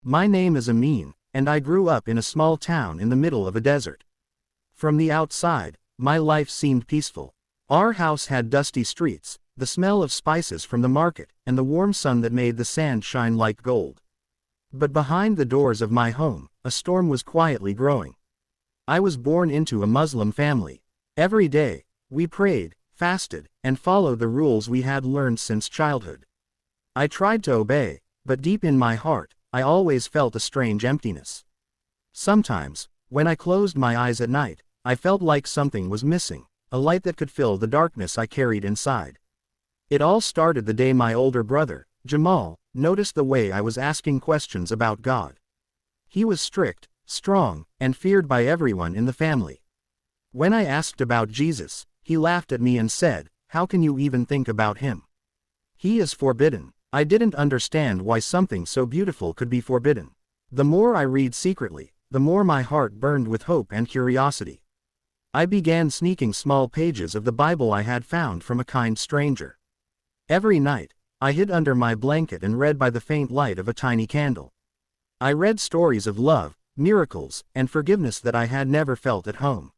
My name is Amin, and I grew up in a small town in the middle of a desert. From the outside, my life seemed peaceful. Our house had dusty streets, the smell of spices from the market, and the warm sun that made the sand shine like gold. But behind the doors of my home, a storm was quietly growing. I was born into a Muslim family. Every day, we prayed, fasted, and followed the rules we had learned since childhood. I tried to obey, but deep in my heart, I always felt a strange emptiness. Sometimes, when I closed my eyes at night, I felt like something was missing, a light that could fill the darkness I carried inside. It all started the day my older brother, Jamal, noticed the way I was asking questions about God. He was strict, strong, and feared by everyone in the family. When I asked about Jesus, he laughed at me and said, "How can you even think about him? He is forbidden." I didn't understand why something so beautiful could be forbidden. The more I read secretly, the more my heart burned with hope and curiosity. I began sneaking small pages of the Bible I had found from a kind stranger. Every night, I hid under my blanket and read by the faint light of a tiny candle. I read stories of love, miracles, and forgiveness that I had never felt at home.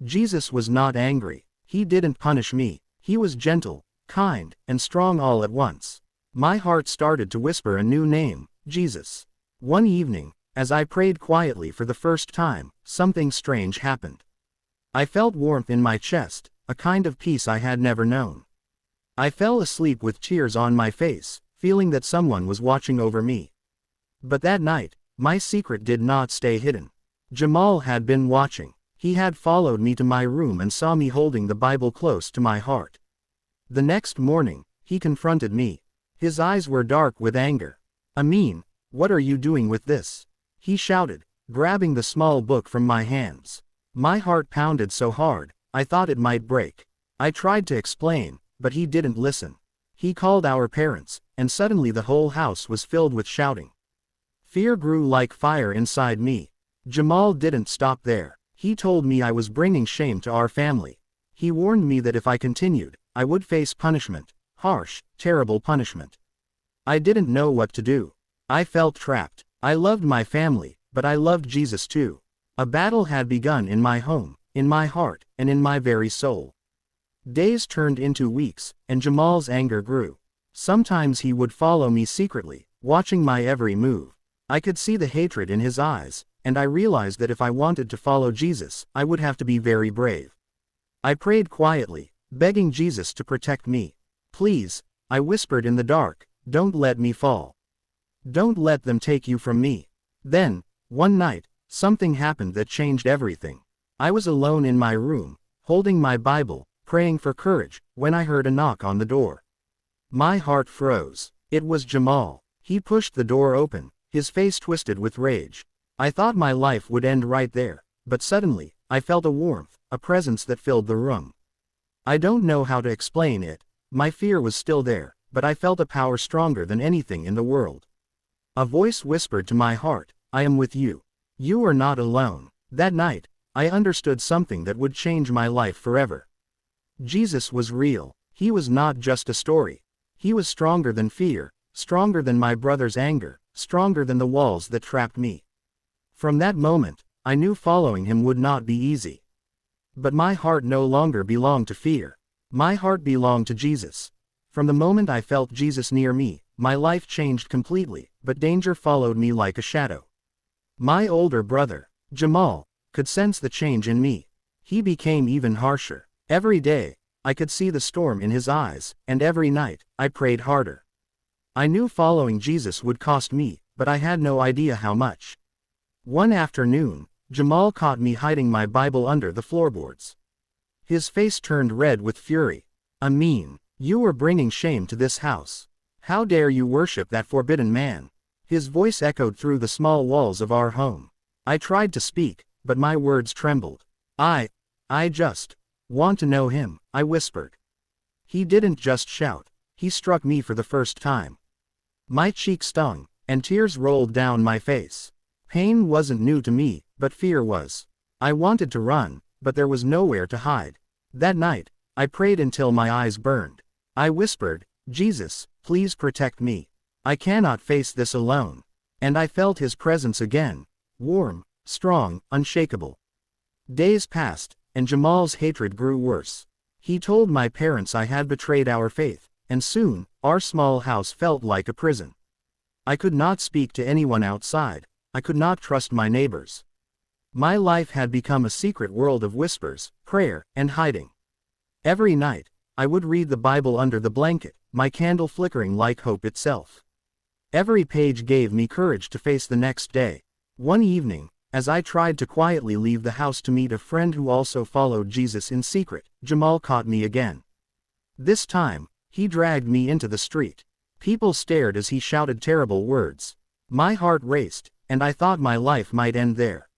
Jesus was not angry. He didn't punish me. He was gentle, kind, and strong all at once. My heart started to whisper a new name, Jesus. One evening, as I prayed quietly for the first time, something strange happened. I felt warmth in my chest, a kind of peace I had never known. I fell asleep with tears on my face, feeling that someone was watching over me. But that night, my secret did not stay hidden. Jamal had been watching. He had followed me to my room and saw me holding the Bible close to my heart. The next morning, he confronted me. His eyes were dark with anger. "Amin, what are you doing with this?" he shouted, grabbing the small book from my hands. My heart pounded so hard, I thought it might break. I tried to explain, but he didn't listen. He called our parents, and suddenly the whole house was filled with shouting. Fear grew like fire inside me. Jamal didn't stop there. He told me I was bringing shame to our family. He warned me that if I continued, I would face punishment. Harsh, terrible punishment. I didn't know what to do. I felt trapped. I loved my family, but I loved Jesus too. A battle had begun in my home, in my heart, and in my very soul. Days turned into weeks, and Jamal's anger grew. Sometimes he would follow me secretly, watching my every move. I could see the hatred in his eyes, and I realized that if I wanted to follow Jesus, I would have to be very brave. I prayed quietly, begging Jesus to protect me. "Please," I whispered in the dark, "don't let me fall. Don't let them take you from me." Then, one night, something happened that changed everything. I was alone in my room, holding my Bible, praying for courage, when I heard a knock on the door. My heart froze. It was Jamal. He pushed the door open, his face twisted with rage. I thought my life would end right there, but suddenly, I felt a warmth, a presence that filled the room. I don't know how to explain it. My fear was still there, but I felt a power stronger than anything in the world. A voice whispered to my heart, "I am with you. You are not alone." That night, I understood something that would change my life forever. Jesus was real. He was not just a story. He was stronger than fear, stronger than my brother's anger, stronger than the walls that trapped me. From that moment, I knew following him would not be easy. But my heart no longer belonged to fear. My heart belonged to Jesus. From the moment I felt Jesus near me, my life changed completely, but danger followed me like a shadow. My older brother, Jamal, could sense the change in me. He became even harsher. Every day, I could see the storm in his eyes, and every night, I prayed harder. I knew following Jesus would cost me, but I had no idea how much. One afternoon, Jamal caught me hiding my Bible under the floorboards. His face turned red with fury. "Amin, you are bringing shame to this house. How dare you worship that forbidden man?" His voice echoed through the small walls of our home. I tried to speak, but my words trembled. I just want to know him," I whispered. He didn't just shout. He struck me for the first time. My cheek stung, and tears rolled down my face. Pain wasn't new to me, but fear was. I wanted to run, but there was nowhere to hide. That night, I prayed until my eyes burned. I whispered, "Jesus, please protect me. I cannot face this alone." And I felt his presence again. Warm, strong, unshakable. Days passed, and Jamal's hatred grew worse. He told my parents I had betrayed our faith, and soon, our small house felt like a prison. I could not speak to anyone outside. I could not trust my neighbors. My life had become a secret world of whispers, prayer, and hiding. Every night, I would read the Bible under the blanket, my candle flickering like hope itself. Every page gave me courage to face the next day. One evening, as I tried to quietly leave the house to meet a friend who also followed Jesus in secret, Jamal caught me again. This time, he dragged me into the street. People stared as he shouted terrible words. My heart raced, and I thought my life might end there.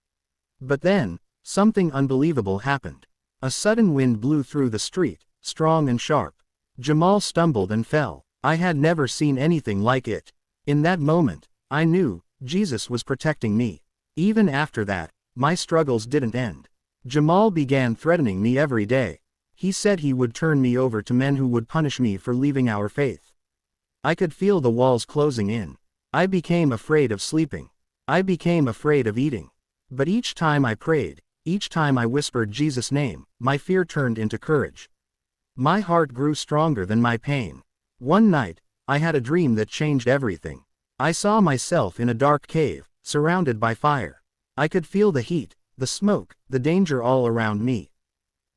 But then, something unbelievable happened. A sudden wind blew through the street, strong and sharp. Jamal stumbled and fell. I had never seen anything like it. In that moment, I knew Jesus was protecting me. Even after that, my struggles didn't end. Jamal began threatening me every day. He said he would turn me over to men who would punish me for leaving our faith. I could feel the walls closing in. I became afraid of sleeping. I became afraid of eating. But each time I prayed, each time I whispered Jesus' name, my fear turned into courage. My heart grew stronger than my pain. One night, I had a dream that changed everything. I saw myself in a dark cave, surrounded by fire. I could feel the heat, the smoke, the danger all around me.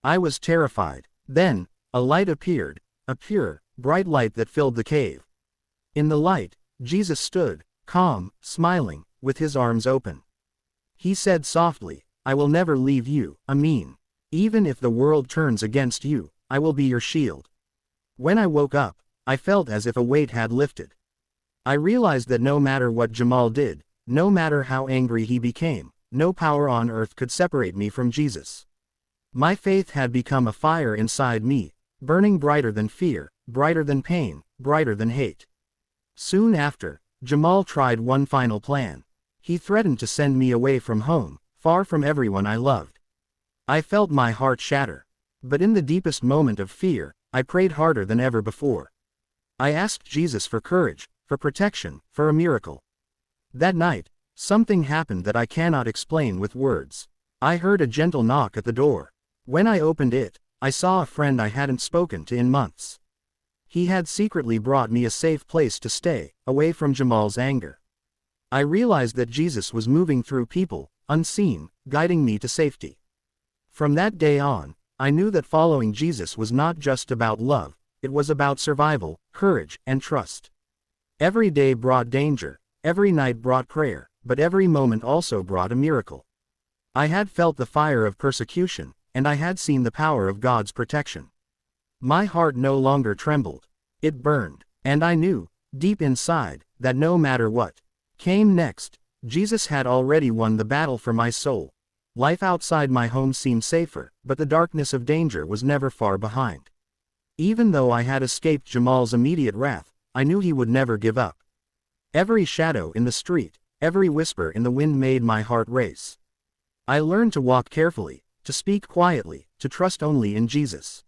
I was terrified. Then, a light appeared, a pure, bright light that filled the cave. In the light, Jesus stood, calm, smiling, with his arms open. He said softly, "I will never leave you, Amin. Even if the world turns against you, I will be your shield." When I woke up, I felt as if a weight had lifted. I realized that no matter what Jamal did, no matter how angry he became, no power on earth could separate me from Jesus. My faith had become a fire inside me, burning brighter than fear, brighter than pain, brighter than hate. Soon after, Jamal tried one final plan. He threatened to send me away from home, far from everyone I loved. I felt my heart shatter. But in the deepest moment of fear, I prayed harder than ever before. I asked Jesus for courage, for protection, for a miracle. That night, something happened that I cannot explain with words. I heard a gentle knock at the door. When I opened it, I saw a friend I hadn't spoken to in months. He had secretly brought me a safe place to stay, away from Jamal's anger. I realized that Jesus was moving through people, unseen, guiding me to safety. From that day on, I knew that following Jesus was not just about love, it was about survival, courage, and trust. Every day brought danger, every night brought prayer, but every moment also brought a miracle. I had felt the fire of persecution, and I had seen the power of God's protection. My heart no longer trembled. It burned, and I knew, deep inside, that no matter what came next, Jesus had already won the battle for my soul. Life outside my home seemed safer, but the darkness of danger was never far behind. Even though I had escaped Jamal's immediate wrath, I knew he would never give up. Every shadow in the street, every whisper in the wind made my heart race. I learned to walk carefully, to speak quietly, to trust only in Jesus.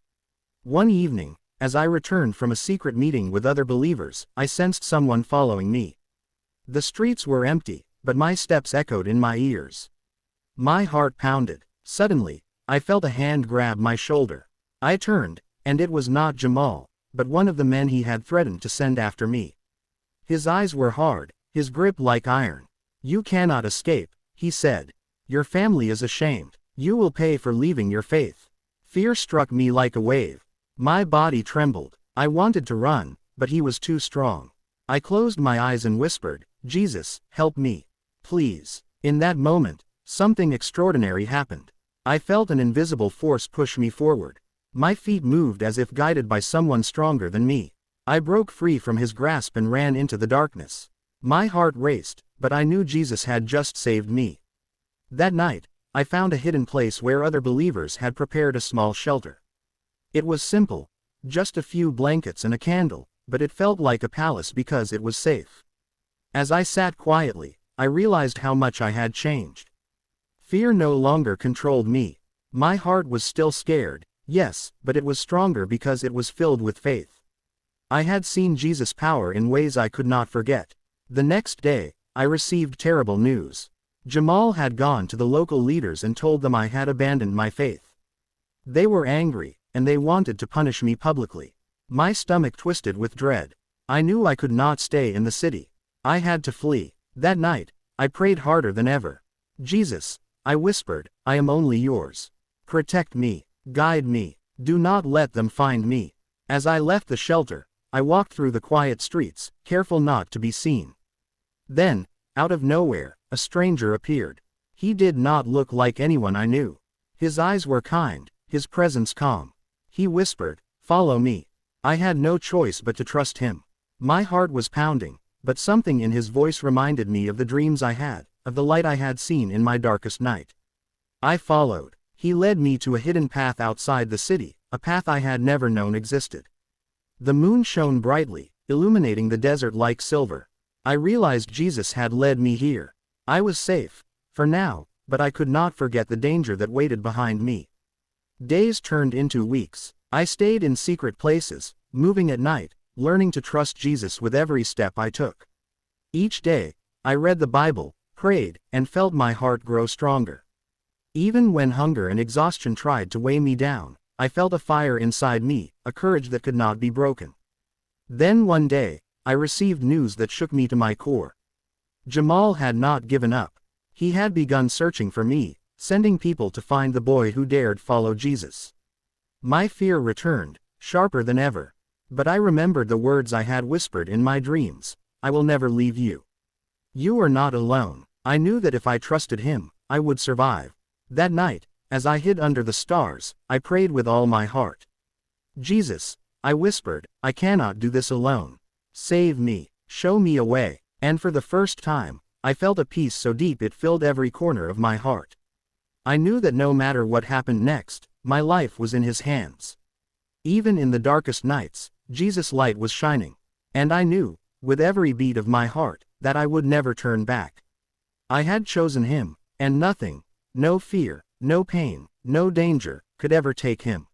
One evening, as I returned from a secret meeting with other believers, I sensed someone following me. The streets were empty, but my steps echoed in my ears. My heart pounded. Suddenly, I felt a hand grab my shoulder. I turned, and it was not Jamal, but one of the men he had threatened to send after me. His eyes were hard, his grip like iron. "You cannot escape," he said. "Your family is ashamed. You will pay for leaving your faith." Fear struck me like a wave. My body trembled. I wanted to run, but he was too strong. I closed my eyes and whispered, "Jesus, help me. Please." In that moment, something extraordinary happened. I felt an invisible force push me forward. My feet moved as if guided by someone stronger than me. I broke free from his grasp and ran into the darkness. My heart raced, but I knew Jesus had just saved me. That night, I found a hidden place where other believers had prepared a small shelter. It was simple, just a few blankets and a candle, but it felt like a palace because it was safe. As I sat quietly, I realized how much I had changed. Fear no longer controlled me. My heart was still scared, yes, but it was stronger because it was filled with faith. I had seen Jesus' power in ways I could not forget. The next day, I received terrible news. Jamal had gone to the local leaders and told them I had abandoned my faith. They were angry, and they wanted to punish me publicly. My stomach twisted with dread. I knew I could not stay in the city. I had to flee. That night, I prayed harder than ever. Jesus, I whispered, I am only yours. Protect me. Guide me. Do not let them find me. As I left the shelter, I walked through the quiet streets, careful not to be seen. Then, out of nowhere, a stranger appeared. He did not look like anyone I knew. His eyes were kind, his presence calm. He whispered, "Follow me." I had no choice but to trust him. My heart was pounding, but something in his voice reminded me of the dreams I had, of the light I had seen in my darkest night. I followed. He led me to a hidden path outside the city, a path I had never known existed. The moon shone brightly, illuminating the desert like silver. I realized Jesus had led me here. I was safe, for now, but I could not forget the danger that waited behind me. Days turned into weeks. I stayed in secret places, moving at night, learning to trust Jesus with every step I took. Each day, I read the Bible, prayed, and felt my heart grow stronger. Even when hunger and exhaustion tried to weigh me down, I felt a fire inside me, a courage that could not be broken. Then one day, I received news that shook me to my core. Jamal had not given up. He had begun searching for me, sending people to find the boy who dared follow Jesus. My fear returned, sharper than ever. But I remembered the words I had whispered in my dreams, "I will never leave you. You are not alone." I knew that if I trusted him, I would survive. That night, as I hid under the stars, I prayed with all my heart. "Jesus," I whispered, "I cannot do this alone. Save me, show me a way." And for the first time, I felt a peace so deep it filled every corner of my heart. I knew that no matter what happened next, my life was in his hands. Even in the darkest nights, Jesus' light was shining. And I knew, with every beat of my heart, that I would never turn back. I had chosen him, and nothing, no fear, no pain, no danger, could ever take him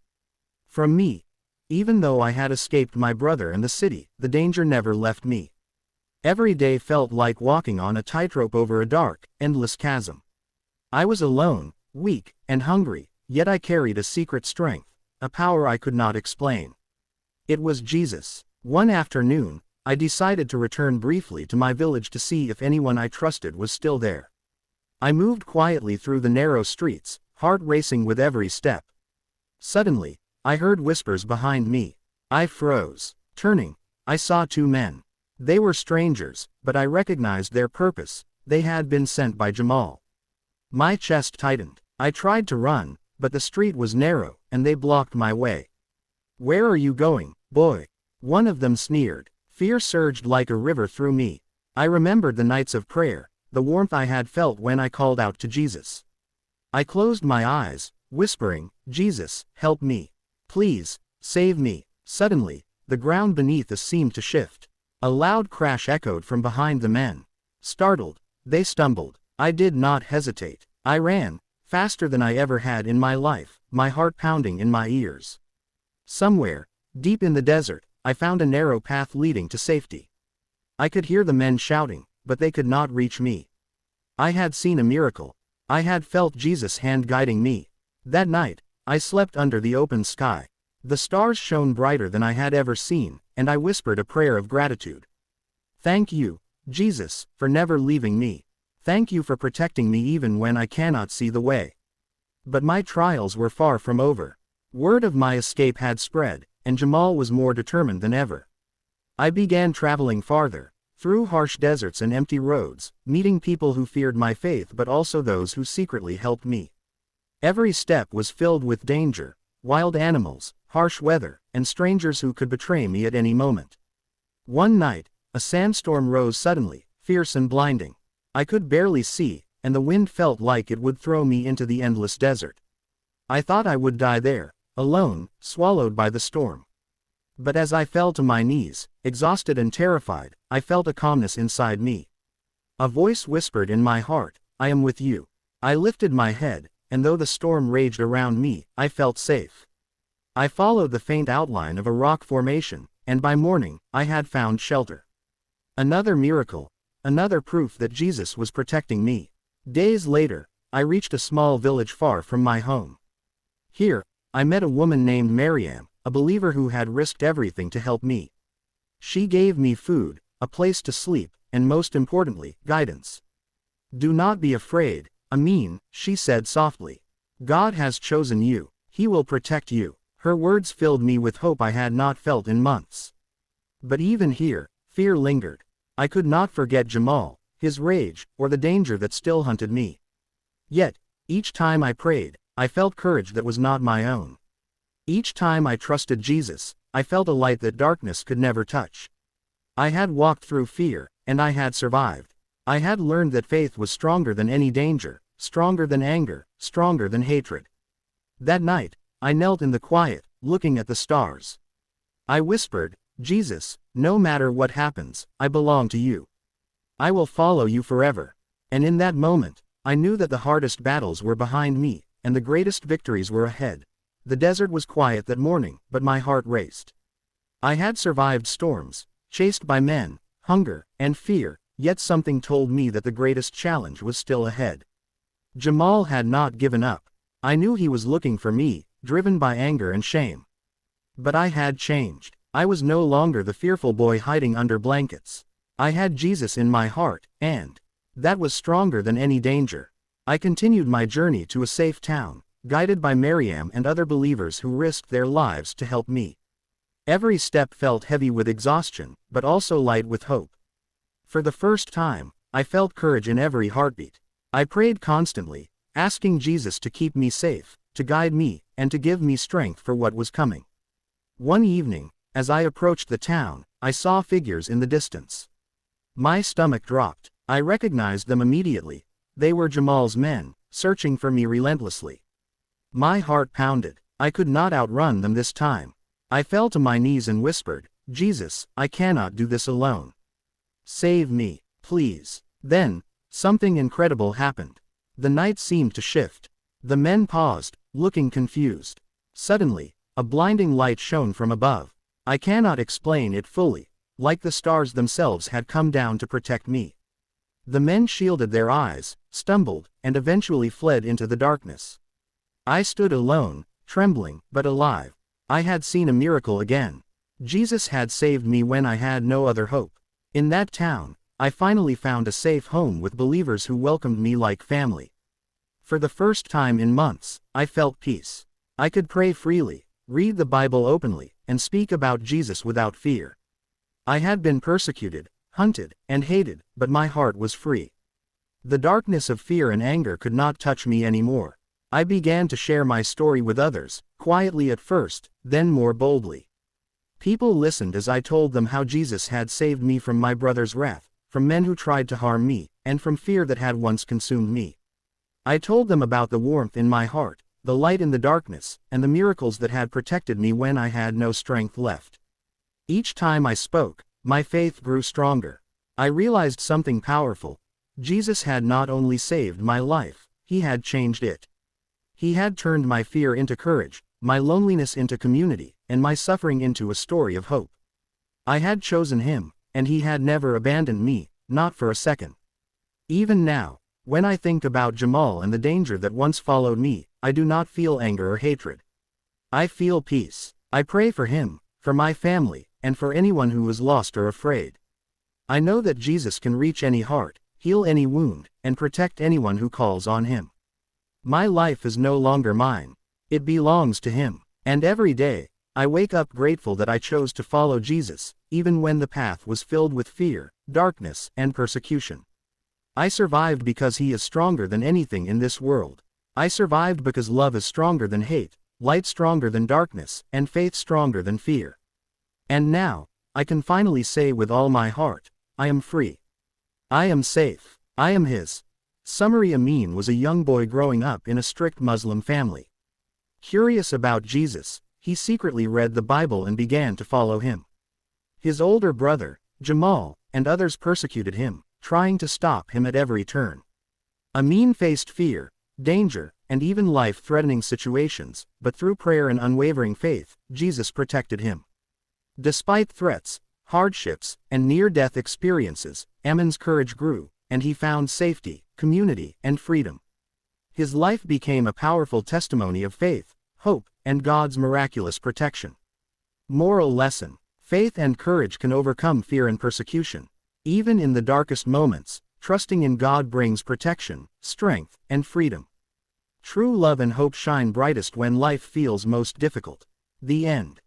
from me. Even though I had escaped my brother and the city, the danger never left me. Every day felt like walking on a tightrope over a dark, endless chasm. I was alone, weak, and hungry, yet I carried a secret strength, a power I could not explain. It was Jesus. One afternoon, I decided to return briefly to my village to see if anyone I trusted was still there. I moved quietly through the narrow streets, heart racing with every step. Suddenly, I heard whispers behind me. I froze. Turning, I saw two men. They were strangers, but I recognized their purpose. They had been sent by Jamal. My chest tightened. I tried to run, but the street was narrow, and they blocked my way. "Where are you going, boy?" one of them sneered. Fear surged like a river through me. I remembered the nights of prayer, the warmth I had felt when I called out to Jesus. I closed my eyes, whispering, "Jesus, help me. Please, save me." Suddenly, the ground beneath us seemed to shift. A loud crash echoed from behind the men. Startled, they stumbled. I did not hesitate. I ran, faster than I ever had in my life, my heart pounding in my ears. Somewhere, deep in the desert, I found a narrow path leading to safety. I could hear the men shouting, but they could not reach me. I had seen a miracle. I had felt Jesus' hand guiding me. That night, I slept under the open sky. The stars shone brighter than I had ever seen, and I whispered a prayer of gratitude. "Thank you, Jesus, for never leaving me. Thank you for protecting me even when I cannot see the way." But my trials were far from over. Word of my escape had spread, and Jamal was more determined than ever. I began traveling farther, through harsh deserts and empty roads, meeting people who feared my faith but also those who secretly helped me. Every step was filled with danger, wild animals, harsh weather, and strangers who could betray me at any moment. One night, a sandstorm rose suddenly, fierce and blinding. I could barely see, and the wind felt like it would throw me into the endless desert. I thought I would die there, alone, swallowed by the storm. But as I fell to my knees, exhausted and terrified, I felt a calmness inside me. A voice whispered in my heart, "I am with you." I lifted my head, and though the storm raged around me, I felt safe. I followed the faint outline of a rock formation, and by morning, I had found shelter. Another miracle. another proof that Jesus was protecting me. Days later, I reached a small village far from my home. Here, I met a woman named Maryam, a believer who had risked everything to help me. She gave me food, a place to sleep, and most importantly, guidance. "Do not be afraid, Amin," she said softly. "God has chosen you. He will protect you." Her words filled me with hope I had not felt in months. But even here, fear lingered. I could not forget Jamal, his rage, or the danger that still hunted me. Yet, each time I prayed, I felt courage that was not my own. Each time I trusted Jesus, I felt a light that darkness could never touch. I had walked through fear, and I had survived. I had learned that faith was stronger than any danger, stronger than anger, stronger than hatred. That night, I knelt in the quiet, looking at the stars. I whispered, "Jesus, no matter what happens, I belong to you. I will follow you forever." And in that moment, I knew that the hardest battles were behind me, and the greatest victories were ahead. The desert was quiet that morning, but my heart raced. I had survived storms, chased by men, hunger, and fear, yet something told me that the greatest challenge was still ahead. Jamal had not given up. I knew he was looking for me, driven by anger and shame. But I had changed. I was no longer the fearful boy hiding under blankets. I had Jesus in my heart, and that was stronger than any danger. I continued my journey to a safe town, guided by Maryam and other believers who risked their lives to help me. Every step felt heavy with exhaustion, but also light with hope. For the first time, I felt courage in every heartbeat. I prayed constantly, asking Jesus to keep me safe, to guide me, and to give me strength for what was coming. One evening, as I approached the town, I saw figures in the distance. My stomach dropped. I recognized them immediately. They were Jamal's men, searching for me relentlessly. My heart pounded. I could not outrun them this time. I fell to my knees and whispered, "Jesus, I cannot do this alone. Save me, please." Then, something incredible happened. The night seemed to shift. The men paused, looking confused. Suddenly, a blinding light shone from above. I cannot explain it fully, like the stars themselves had come down to protect me. The men shielded their eyes, stumbled, and eventually fled into the darkness. I stood alone, trembling, but alive. I had seen a miracle again. Jesus had saved me when I had no other hope. In that town, I finally found a safe home with believers who welcomed me like family. For the first time in months, I felt peace. I could pray freely, read the Bible openly, and speak about Jesus without fear. I had been persecuted, hunted, and hated, but my heart was free. The darkness of fear and anger could not touch me anymore. I began to share my story with others, quietly at first, then more boldly. People listened as I told them how Jesus had saved me from my brother's wrath, from men who tried to harm me, and from fear that had once consumed me. I told them about the warmth in my heart, the light in the darkness, and the miracles that had protected me when I had no strength left. Each time I spoke, my faith grew stronger. I realized something powerful. Jesus had not only saved my life, he had changed it. He had turned my fear into courage, my loneliness into community, and my suffering into a story of hope. I had chosen him, and he had never abandoned me, not for a second. Even now, when I think about Jamal and the danger that once followed me, I do not feel anger or hatred. I feel peace. I pray for him, for my family, and for anyone who is lost or afraid. I know that Jesus can reach any heart, heal any wound, and protect anyone who calls on him. My life is no longer mine. It belongs to him. And every day, I wake up grateful that I chose to follow Jesus, even when the path was filled with fear, darkness, and persecution. I survived because he is stronger than anything in this world. I survived because love is stronger than hate, light stronger than darkness, and faith stronger than fear. And now, I can finally say with all my heart, I am free. I am safe. I am his. Summary: Amin was a young boy growing up in a strict Muslim family. Curious about Jesus, he secretly read the Bible and began to follow him. His older brother, Jamal, and others persecuted him, trying to stop him at every turn. Amin faced fear, danger, and even life-threatening situations, but through prayer and unwavering faith, Jesus protected him. Despite threats, hardships, and near-death experiences, Amin's courage grew, and he found safety, community, and freedom. His life became a powerful testimony of faith, hope, and God's miraculous protection. Moral lesson: faith and courage can overcome fear and persecution. Even in the darkest moments, trusting in God brings protection, strength, and freedom. True love and hope shine brightest when life feels most difficult. The end.